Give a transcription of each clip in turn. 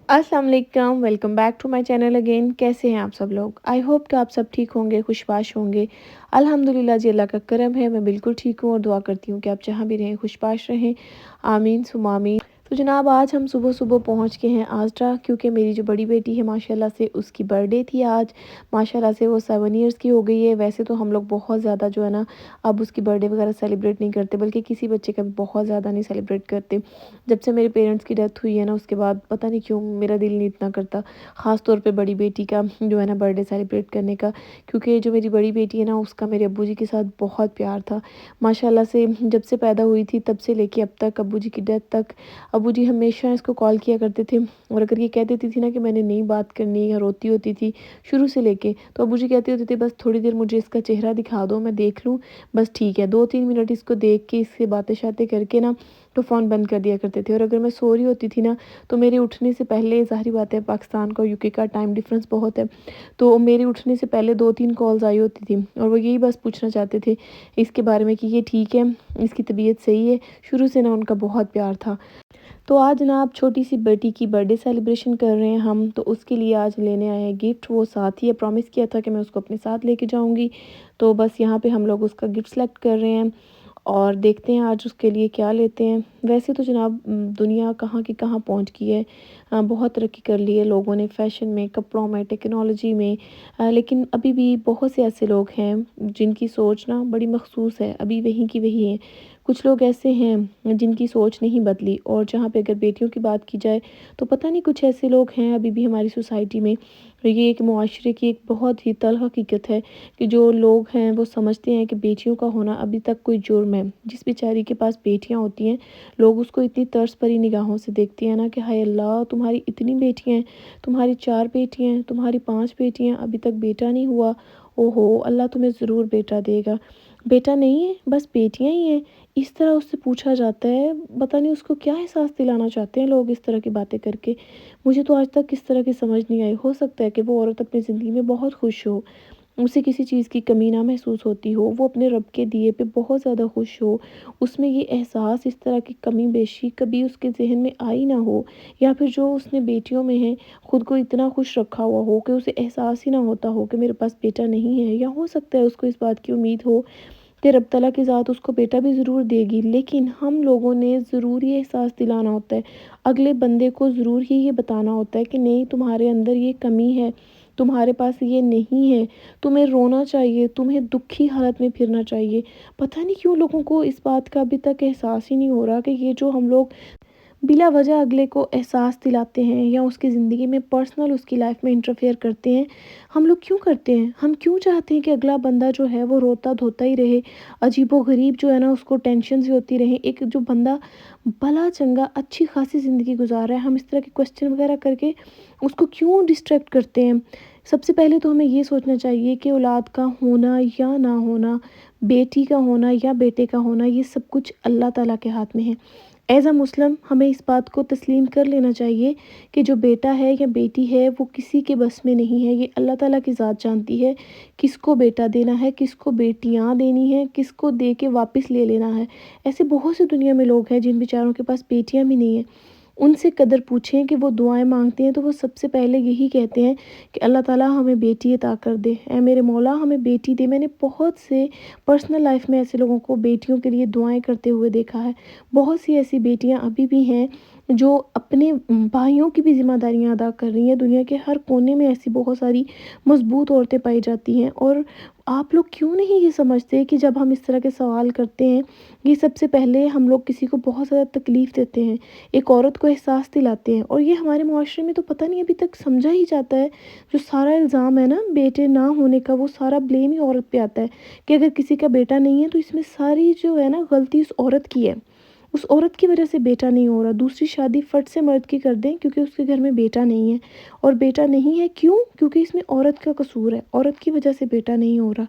अस्सलाम वालेकुम, welcome back to my channel again. कैसे हैं आप सब लोग? आई होप कि आप सब ठीक होंगे, खुशबाश होंगे। अल्हम्दुलिल्लाह जी, अल्लाह का करम है, मैं बिल्कुल ठीक हूँ और दुआ करती हूँ कि आप जहाँ भी रहें खुशबाश रहें। आमीन सुम्मा आमीन। तो जनाब, आज हम सुबह सुबह पहुँच गए हैं आजरा, क्योंकि मेरी जो बड़ी बेटी है माशाल्लाह से उसकी बर्थडे थी आज। माशाल्लाह से वो 7 इयर्स की हो गई है। वैसे तो हम लोग बहुत ज़्यादा जो है ना, अब उसकी बर्थडे वगैरह सेलिब्रेट नहीं करते, बल्कि किसी बच्चे का भी बहुत ज़्यादा नहीं सेलिब्रेट करते। जब से मेरे पेरेंट्स की डेथ हुई है ना, उसके बाद पता नहीं क्यों मेरा दिल नहीं इतना करता ख़ास तौर पे बड़ी बेटी का जो है ना बर्थडे सेलिब्रेट करने का। क्योंकि जो मेरी बड़ी बेटी है ना, उसका मेरे अब्बू जी के साथ बहुत प्यार था माशाल्लाह से। जब से पैदा हुई थी तब से लेके अब तक, अब्बू जी की डेथ तक, अब्बू जी हमेशा इसको कॉल किया करते थे। और अगर ये कह देती थी ना कि मैंने नहीं बात करनी या रोती होती थी शुरू से लेके, तो अब्बू जी कहते होते थे बस थोड़ी देर मुझे इसका चेहरा दिखा दो, मैं देख लूँ, बस ठीक है। 2-3 मिनट इसको देख के, इससे बातें शातें करके ना, तो फ़ोन बंद कर दिया करते थे। और अगर मैं सो रही होती थी ना, तो मेरे उठने से पहले, ज़ाहिर बात है पाकिस्तान का और यूके का टाइम डिफरेंस बहुत है, तो मेरे उठने से पहले 2-3 कॉल्स आई होती थी और वो यही बस पूछना चाहते थे इसके बारे में कि ये ठीक है, इसकी तबीयत सही है। शुरू से ना उनका बहुत प्यार था। तो आज ना आप छोटी सी बेटी की बर्थडे सेलिब्रेशन कर रहे हैं हम, तो उसके लिए आज लेने आए हैं गिफ्ट। वो साथ ही है, प्रॉमिस किया था कि मैं उसको अपने साथ लेके जाऊंगी। तो बस यहाँ पे हम लोग उसका गिफ्ट सेलेक्ट कर रहे हैं और देखते हैं आज उसके लिए क्या लेते हैं। वैसे तो जनाब दुनिया कहाँ की कहाँ पहुँच गई है। बहुत तरक्की कर ली है लोगों ने, फ़ैशन में, कपड़ों में, टेक्नोलॉजी में। लेकिन अभी भी बहुत से ऐसे लोग हैं जिनकी सोच ना बड़ी मखसूस है, अभी वहीं की वही है। कुछ लोग ऐसे हैं जिनकी सोच नहीं बदली। और जहाँ पे अगर बेटियों की बात की जाए, तो पता नहीं कुछ ऐसे लोग हैं अभी भी हमारी सोसाइटी में। ये एक मुआशरे की एक बहुत ही तल्ख़ हकीकत है कि जो लोग हैं वो समझते हैं कि बेटियों का होना अभी तक कोई जुर्म है। जिस बेचारी के पास बेटियां होती हैं, लोग उसको इतनी तर्स भरी निगाहों से देखते हैं ना कि हाय अल्लाह, तुम्हारी इतनी बेटियां हैं, तुम्हारी 4 बेटियां हैं, तुम्हारी 5 बेटियां, अभी तक बेटा नहीं हुआ। ओहो, अल्लाह तुम्हें ज़रूर बेटा देगा। बेटा नहीं है, बस बेटियां ही हैं। इस तरह उससे पूछा जाता है। पता नहीं उसको क्या एहसास दिलाना चाहते हैं लोग इस तरह की बातें करके। मुझे तो आज तक इस तरह की समझ नहीं आई। हो सकता है कि वो औरत अपनी ज़िंदगी में बहुत खुश हो, उसे किसी चीज़ की कमी ना महसूस होती हो, वो अपने रब के दिए पे बहुत ज़्यादा खुश हो, उसमें ये एहसास इस तरह की कमी बेशी कभी उसके ज़हन में आई ना हो। या फिर जो उसने बेटियों में है, खुद को इतना खुश रखा हुआ हो कि उसे एहसास ही ना होता हो कि मेरे पास बेटा नहीं है। या हो सकता है उसको इस बात की उम्मीद हो कि रब तआला की ज़ात उसको बेटा भी ज़रूर देगी, लेकिन हम लोगों ने ज़रूर ये एहसास दिलाना होता है, अगले बंदे को ज़रूर ही ये बताना होता है कि नहीं, तुम्हारे अंदर ये कमी है, तुम्हारे पास ये नहीं है, तुम्हें रोना चाहिए, तुम्हें दुखी हालत में फिरना चाहिए। पता नहीं क्यों लोगों को इस बात का अभी तक एहसास ही नहीं हो रहा कि ये जो हम लोग बिला वजह अगले को एहसास दिलाते हैं या उसकी ज़िंदगी में पर्सनल उसकी लाइफ में इंटरफेयर करते हैं, हम लोग क्यों करते हैं? हम क्यों चाहते हैं कि अगला बंदा जो है वो रोता धोता ही रहे, अजीबो-गरीब जो है ना उसको टेंशन्स ही होती रहें। एक जो बंदा भला चंगा अच्छी खासी ज़िंदगी गुज़ार रहा है, हम इस तरह के क्वेश्चन वगैरह करके उसको क्यों डिस्ट्रैक्ट करते हैं? सबसे पहले तो हमें ये सोचना चाहिए कि औलाद का होना या ना होना, बेटी का होना या बेटे का होना, ये सब कुछ अल्लाह ताला के हाथ में है। एज़ अ मुस्लिम हमें इस बात को तस्लीम कर लेना चाहिए कि जो बेटा है या बेटी है वो किसी के बस में नहीं है। ये अल्लाह ताला की ज़ात जानती है किसको बेटा देना है, किसको बेटियां देनी है, किसको दे के वापस ले लेना है। ऐसे बहुत से दुनिया में लोग हैं जिन बेचारों के पास बेटियां भी नहीं हैं। उनसे कदर पूछें कि वो दुआएं मांगते हैं तो वो सबसे पहले यही कहते हैं कि अल्लाह ताला हमें बेटी अता कर दे, ऐ मेरे मौला हमें बेटी दे। मैंने बहुत से पर्सनल लाइफ में ऐसे लोगों को बेटियों के लिए दुआएं करते हुए देखा है। बहुत सी ऐसी बेटियां अभी भी हैं जो अपने भाइयों की भी ज़िम्मेदारियां अदा कर रही हैं। दुनिया के हर कोने में ऐसी बहुत सारी मज़बूत औरतें पाई जाती हैं। और आप लोग क्यों नहीं ये समझते कि जब हम इस तरह के सवाल करते हैं, ये सबसे पहले हम लोग किसी को बहुत ज़्यादा तकलीफ़ देते हैं, एक औरत को एहसास दिलाते हैं। और ये हमारे मुआशरे में तो पता नहीं अभी तक समझा ही जाता है। जो सारा इल्ज़ाम है ना बेटे ना होने का, वो सारा ब्लेम ही औरत पे आता है कि अगर किसी का बेटा नहीं है तो इसमें सारी जो है ना गलती उस औरत की है। उस औरत की वजह से बेटा नहीं हो रहा। दूसरी शादी फट से मर्द की कर दें क्योंकि उसके घर में बेटा नहीं है। और बेटा नहीं है क्यों? क्योंकि इसमें औरत का कसूर है, औरत की वजह से बेटा नहीं हो रहा।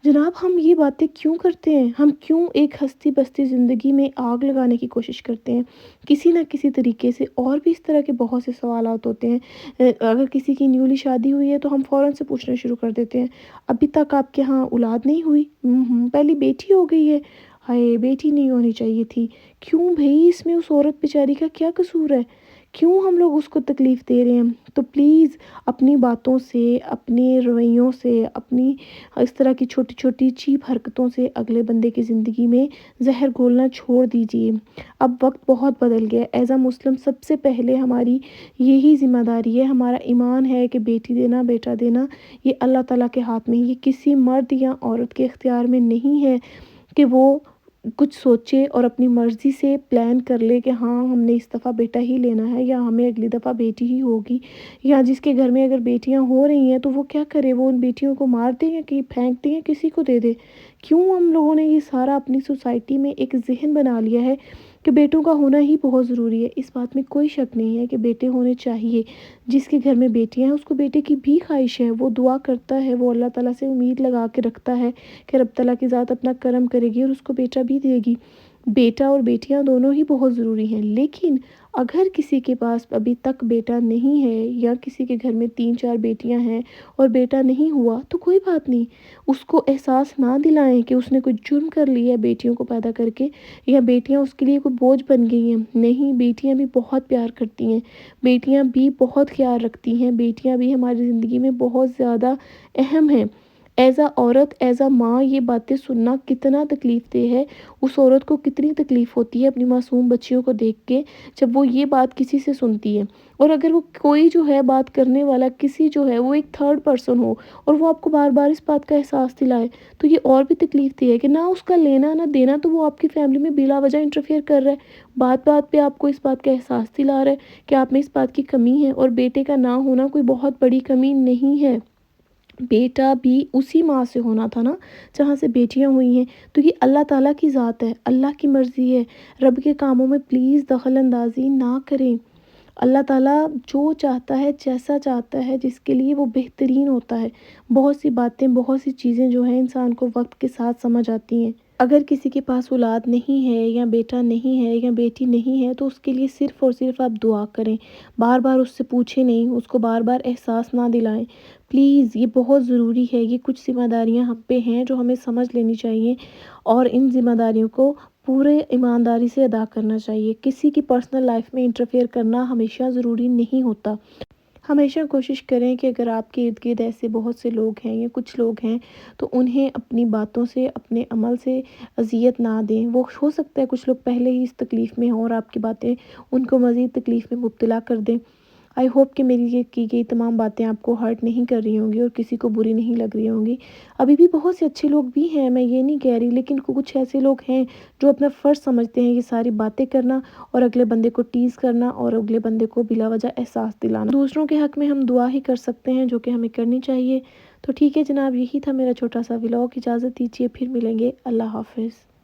जनाब, हम ये बातें क्यों करते हैं? हम क्यों एक हस्ती बसती ज़िंदगी में आग लगाने की कोशिश करते हैं किसी न किसी तरीके से? और भी इस तरह के बहुत से सवालात होते हैं। अगर किसी की न्यूली शादी हुई है तो हम फ़ौरन से पूछना शुरू कर देते हैं, अभी तक आपके यहाँ औलाद नहीं हुई? पहली बेटी हो गई है। हाय, बेटी नहीं होनी चाहिए थी। क्यों भई? इसमें उस औरत बेचारी का क्या कसूर है? کیوں ہم لوگ اس کو تکلیف دے رہے ہیں؟ تو پلیز اپنی باتوں سے، اپنے رویوں سے، اپنی اس طرح کی چھوٹی چھوٹی چیپ حرکتوں سے اگلے بندے کی زندگی میں زہر گھولنا چھوڑ دیجیے۔ اب وقت بہت بدل گیا۔ ایز اے مسلم سب سے پہلے ہماری یہی ذمہ داری ہے، ہمارا ایمان ہے کہ بیٹی دینا بیٹا دینا یہ اللہ تعالیٰ کے ہاتھ میں، یہ کسی مرد یا عورت کے اختیار میں نہیں ہے کہ وہ کچھ سوچے اور اپنی مرضی سے پلان کر لے کہ ہاں ہم نے اس دفعہ بیٹا ہی لینا ہے یا ہمیں اگلی دفعہ بیٹی ہی ہوگی، یا جس کے گھر میں اگر بیٹیاں ہو رہی ہیں تو وہ کیا کرے، وہ ان بیٹیوں کو مار دے یا کہ پھینک دے یا کسی کو دے دے۔ کیوں ہم لوگوں نے یہ سارا اپنی سوسائٹی میں ایک ذہن بنا لیا ہے کہ بیٹوں کا ہونا ہی بہت ضروری ہے؟ اس بات میں کوئی شک نہیں ہے کہ بیٹے ہونے چاہیے۔ جس کے گھر میں بیٹیاں ہیں اس کو بیٹے کی بھی خواہش ہے، وہ دعا کرتا ہے، وہ اللہ تعالیٰ سے امید لگا کے رکھتا ہے کہ رب تعالیٰ کی ذات اپنا کرم کرے گی اور اس کو بیٹا بھی دے گی۔ بیٹا اور بیٹیاں دونوں ہی بہت ضروری ہیں، لیکن اگر کسی کے پاس ابھی تک بیٹا نہیں ہے یا کسی کے گھر میں 3 4 بیٹیاں ہیں اور بیٹا نہیں ہوا تو کوئی بات نہیں، اس کو احساس نہ دلائیں کہ اس نے کوئی جرم کر لیا ہے بیٹیوں کو پیدا کر کے، یا بیٹیاں اس کے لیے کوئی بوجھ بن گئی ہیں۔ نہیں، بیٹیاں بھی بہت پیار کرتی ہیں، بیٹیاں بھی بہت خیال رکھتی ہیں، بیٹیاں بھی ہماری زندگی میں بہت زیادہ اہم ہیں۔ ایز اے عورت، ایز اے ماں یہ باتیں سننا کتنا تکلیف دہ ہے، اس عورت کو کتنی تکلیف ہوتی ہے اپنی معصوم بچیوں کو دیکھ کے جب وہ یہ بات کسی سے سنتی ہے، اور اگر وہ کوئی جو ہے بات کرنے والا کسی جو ہے وہ ایک تھرڈ پرسن ہو اور وہ آپ کو بار بار اس بات کا احساس دلائے تو یہ اور بھی تکلیف دہ ہے کہ نہ اس کا لینا نہ دینا، تو وہ آپ کی فیملی میں بلا وجہ انٹرفیئر کر رہا ہے، بات بات پہ آپ کو اس بات کا احساس دلا رہا ہے کہ آپ میں اس بات کی کمی ہے، اور بیٹے کا نہ ہونا کوئی بہت بڑی کمی نہیں ہے۔ بیٹا بھی اسی ماں سے ہونا تھا نا جہاں سے بیٹیاں ہوئی ہیں، تو یہ اللہ تعالیٰ کی ذات ہے، اللہ کی مرضی ہے۔ رب کے کاموں میں پلیز دخل اندازی نہ کریں۔ اللہ تعالیٰ جو چاہتا ہے، جیسا چاہتا ہے، جس کے لیے وہ بہترین ہوتا ہے۔ بہت سی باتیں، بہت سی چیزیں جو ہیں انسان کو وقت کے ساتھ سمجھ آتی ہیں۔ اگر کسی کے پاس اولاد نہیں ہے یا بیٹا نہیں ہے یا بیٹی نہیں ہے تو اس کے لیے صرف اور صرف آپ دعا کریں، بار بار اس سے پوچھیں نہیں، اس کو بار بار احساس نہ دلائیں پلیز۔ یہ بہت ضروری ہے، یہ کچھ ذمہ داریاں ہم پہ ہیں جو ہمیں سمجھ لینی چاہیے، اور ان ذمہ داریوں کو پورے ایمانداری سے ادا کرنا چاہیے۔ کسی کی پرسنل لائف میں انٹرفیئر کرنا ہمیشہ ضروری نہیں ہوتا۔ ہمیشہ کوشش کریں کہ اگر آپ کے ارد گرد ایسے بہت سے لوگ ہیں یا کچھ لوگ ہیں تو انہیں اپنی باتوں سے، اپنے عمل سے اذیت نہ دیں۔ وہ ہو سکتا ہے کچھ لوگ پہلے ہی اس تکلیف میں ہوں اور آپ کی باتیں ان کو مزید تکلیف میں مبتلا کر دیں۔ آئی ہوپ کہ میری یہ کی گئی تمام باتیں آپ کو ہرٹ نہیں کر رہی ہوں گی اور کسی کو بری نہیں لگ رہی ہوں گی۔ ابھی بھی بہت سے اچھے لوگ بھی ہیں، میں یہ نہیں کہہ رہی، لیکن کچھ ایسے لوگ ہیں جو اپنا فرض سمجھتے ہیں یہ ساری باتیں کرنا اور اگلے بندے کو ٹیز کرنا اور اگلے بندے کو بلا وجہ احساس دلانا۔ دوسروں کے حق میں ہم دعا ہی کر سکتے ہیں جو کہ ہمیں کرنی چاہیے۔ تو ٹھیک ہے جناب، یہی تھا میرا چھوٹا سا ولاگ، اجازت دیجیے، پھر ملیں گے، اللہ حافظ۔